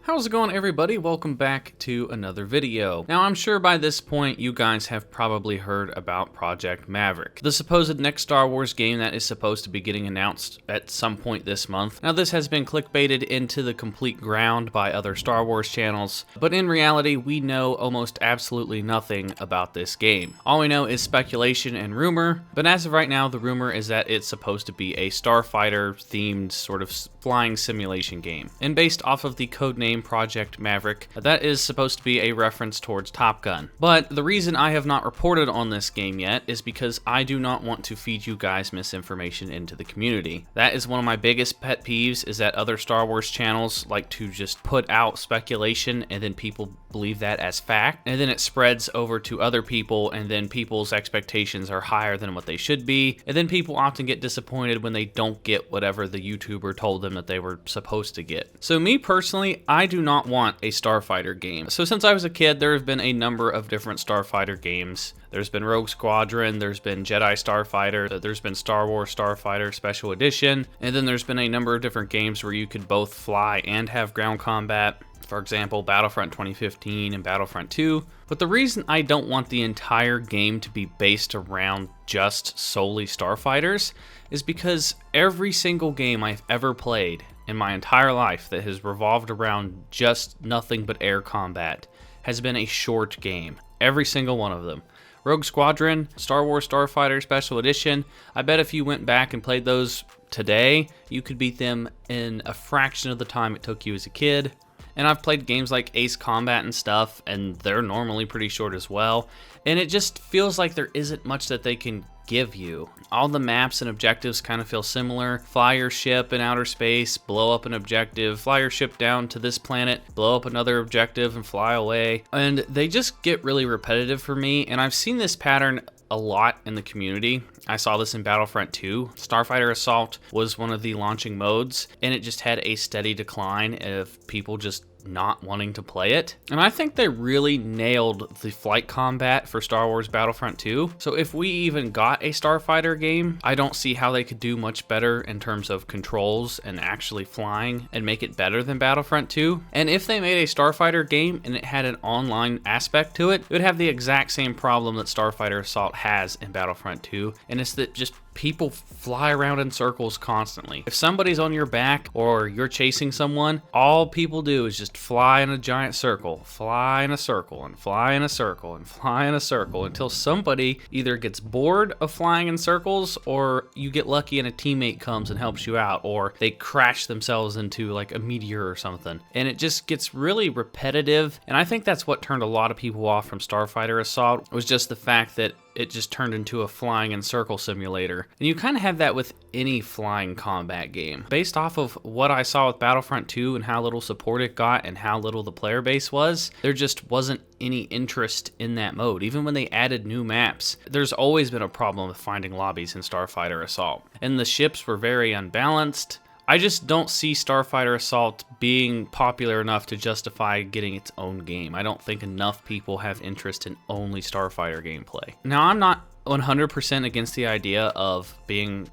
How's it going, everybody? Welcome back to another video. Now, I'm sure by this point you guys have probably heard about Project Maverick, the supposed next Star Wars game that is supposed to be getting announced at some point this month. Now, this has been clickbaited into the complete ground by other Star Wars channels, but in reality, we know almost absolutely nothing about this game. All we know is speculation and rumor, but as of right now, the rumor is that it's supposed to be a Starfighter themed sort of flying simulation game. And based off of the codename Project Maverick, that is supposed to be a reference towards Top Gun. But the reason I have not reported on this game yet is because I do not want to feed you guys misinformation into the community. That is one of my biggest pet peeves, is that other Star Wars channels like to just put out speculation and then people believe that as fact, and then it spreads over to other people, and then people's expectations are higher than what they should be, and then people often get disappointed when they don't get whatever the YouTuber told them that they were supposed to get. So me personally, I do not want a Starfighter game. So since I was a kid, there have been a number of different Starfighter games. There's been Rogue Squadron, there's been Jedi Starfighter, there's been Star Wars Starfighter Special Edition, and then there's been a number of different games where you could both fly and have ground combat. For example, Battlefront 2015 and Battlefront 2. But the reason I don't want the entire game to be based around just solely Starfighters is because every single game I've ever played in my entire life that has revolved around just nothing but air combat has been a short game. Every single one of them. Rogue Squadron, Star Wars Starfighter Special Edition, I bet if you went back and played those today, you could beat them in a fraction of the time it took you as a kid. And I've played games like Ace Combat and stuff, and they're normally pretty short as well. And it just feels like there isn't much that they can give you. All the maps and objectives kind of feel similar. Fly your ship in outer space, blow up an objective, fly your ship down to this planet, blow up another objective and fly away. And they just get really repetitive for me, and I've seen this pattern a lot in the community. I saw this in Battlefront 2. Starfighter Assault was one of the launching modes, and it just had a steady decline of people just not wanting to play it. And I think they really nailed the flight combat for Star Wars Battlefront 2. So if we even got a Starfighter game, I don't see how they could do much better in terms of controls and actually flying and make it better than Battlefront 2. And if they made a Starfighter game and it had an online aspect to it, it would have the exact same problem that Starfighter Assault has in Battlefront 2, and it's that just people fly around in circles constantly. If somebody's on your back or you're chasing someone, all people do is just fly in a giant circle, fly in a circle, and fly in a circle, and fly in a circle until somebody either gets bored of flying in circles, or you get lucky and a teammate comes and helps you out, or they crash themselves into like a meteor or something. And it just gets really repetitive, and I think that's what turned a lot of people off from Starfighter Assault, was just the fact that it just turned into a flying in circle simulator. And you kind of have that with any flying combat game. Based off of what I saw with Battlefront 2 and how little support it got and how little the player base was, there just wasn't any interest in that mode. Even when they added new maps, there's always been a problem with finding lobbies in Starfighter Assault. And the ships were very unbalanced. I just don't see Starfighter Assault being popular enough to justify getting its own game. I don't think enough people have interest in only Starfighter gameplay. Now, I'm not 100% against the idea of being,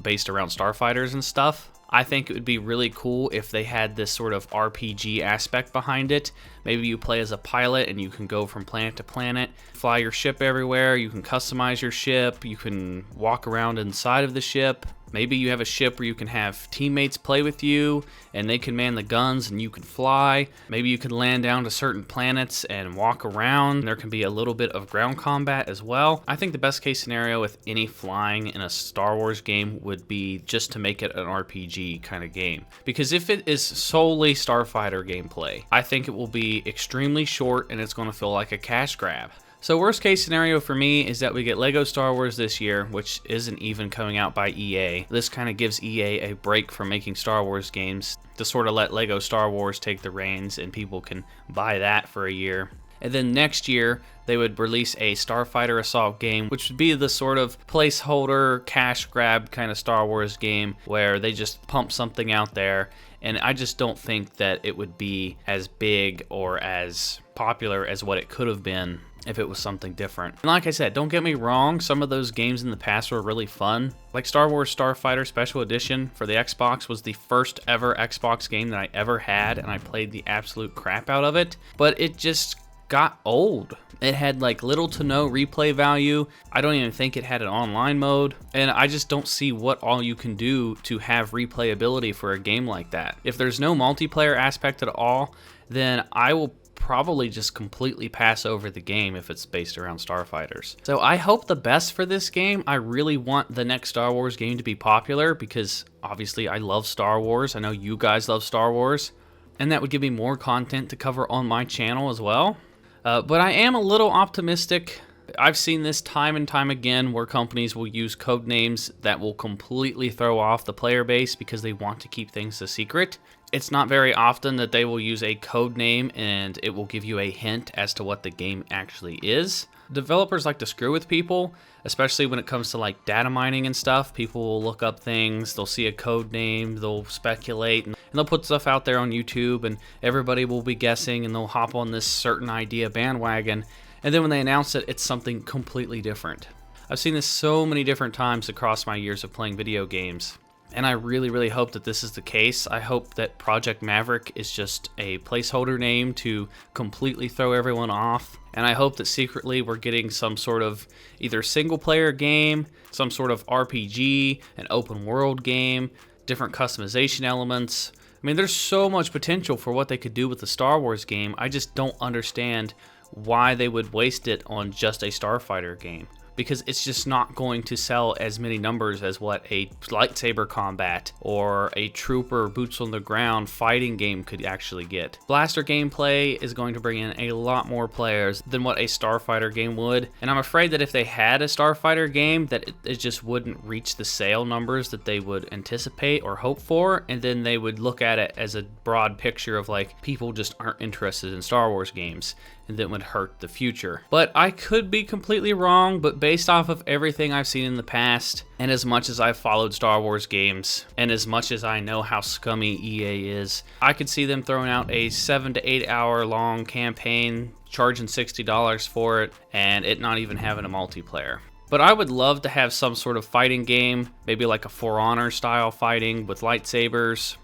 based around Starfighters and stuff. I think it would be really cool if they had this sort of RPG aspect behind it. Maybe you play as a pilot and you can go from planet to planet, fly your ship everywhere, you can customize your ship, you can walk around inside of the ship. Maybe you have a ship where you can have teammates play with you and they can man the guns and you can fly. Maybe you can land down to certain planets and walk around. There can be a little bit of ground combat as well. I think the best case scenario with any flying in a Star Wars game would be just to make it an RPG kind of game. Because if it is solely Starfighter gameplay, I think it will be extremely short and it's going to feel like a cash grab. So worst case scenario for me is that we get Lego Star Wars this year, which isn't even coming out by EA. This kind of gives EA a break from making Star Wars games to sort of let Lego Star Wars take the reins and people can buy that for a year. And then next year, they would release a Starfighter Assault game, which would be the sort of placeholder, cash grab kind of Star Wars game where they just pump something out there. And I just don't think that it would be as big or as popular as what it could have been if it was something different. And like I said, don't get me wrong, some of those games in the past were really fun. Like Star Wars Starfighter Special Edition for the Xbox was the first ever Xbox game that I ever had, and I played the absolute crap out of it, but it just got old. It had like little to no replay value. I don't even think it had an online mode, and I just don't see what all you can do to have replayability for a game like that. If there's no multiplayer aspect at all, then I will probably just completely pass over the game if it's based around starfighters. So I hope the best for this game. I really want the next Star Wars game to be popular because obviously I love Star Wars. I know you guys love Star Wars, and that would give me more content to cover on my channel as well. But I am a little optimistic. I've seen this time and time again where companies will use code names that will completely throw off the player base because they want to keep things a secret. It's not very often that they will use a code name and it will give you a hint as to what the game actually is. Developers like to screw with people, especially when it comes to like data mining and stuff. People will look up things, they'll see a code name, they'll speculate, and they'll put stuff out there on YouTube, and everybody will be guessing, and they'll hop on this certain idea bandwagon, and then when they announce it, it's something completely different. I've seen this so many different times across my years of playing video games, and I really hope that this is the case. I hope that Project Maverick is just a placeholder name to completely throw everyone off, and I hope that secretly we're getting some sort of either single player game, some sort of RPG, an open world game, different customization elements. I mean, there's so much potential for what they could do with the Star Wars game. I just don't understand why they would waste it on just a Starfighter game, because it's just not going to sell as many numbers as what a lightsaber combat or a trooper boots on the ground fighting game could actually get. Blaster gameplay is going to bring in a lot more players than what a Starfighter game would, and I'm afraid that if they had a Starfighter game, that it just wouldn't reach the sale numbers that they would anticipate or hope for, and then they would look at it as a broad picture of like, people just aren't interested in Star Wars games, and that would hurt the future. But I could be completely wrong, but based off of everything I've seen in the past, and as much as I've followed Star Wars games, and as much as I know how scummy EA is, I could see them throwing out a 7 to 8 hour long campaign, charging $60 for it, and it not even having a multiplayer. But I would love to have some sort of fighting game, maybe like a For Honor style fighting with lightsabers,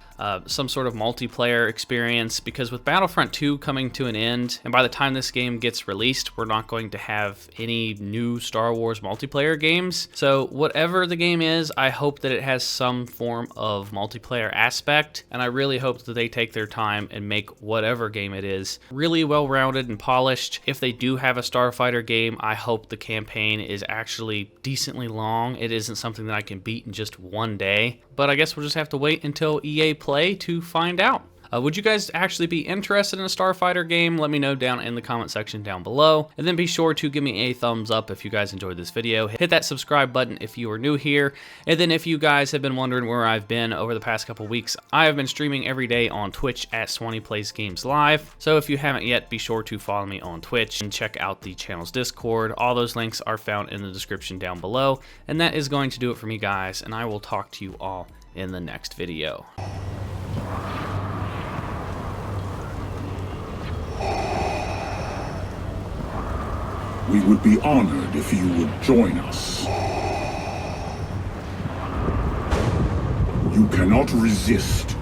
some sort of multiplayer experience, because with Battlefront 2 coming to an end, and by the time this game gets released, we're not going to have any new Star Wars multiplayer games. So whatever the game is, I hope that it has some form of multiplayer aspect, and I really hope that they take their time and make whatever game it is really well-rounded and polished. If they do have a Starfighter game, I hope the campaign is actually decently long. It isn't something that I can beat in just one day, but I guess we'll just have to wait until EA Play to find out. Would you guys actually be interested in a Starfighter game? Let me know down in the comment section down below. And then be sure to give me a thumbs up if you guys enjoyed this video. Hit that subscribe button if you are new here. And then if you guys have been wondering where I've been over the past couple weeks, I have been streaming every day on Twitch at SwanyPlaysGames Live. So if you haven't yet, be sure to follow me on Twitch and check out the channel's Discord. All those links are found in the description down below. And that is going to do it for me, guys. And I will talk to you all in the next video. We would be honored if you would join us. You cannot resist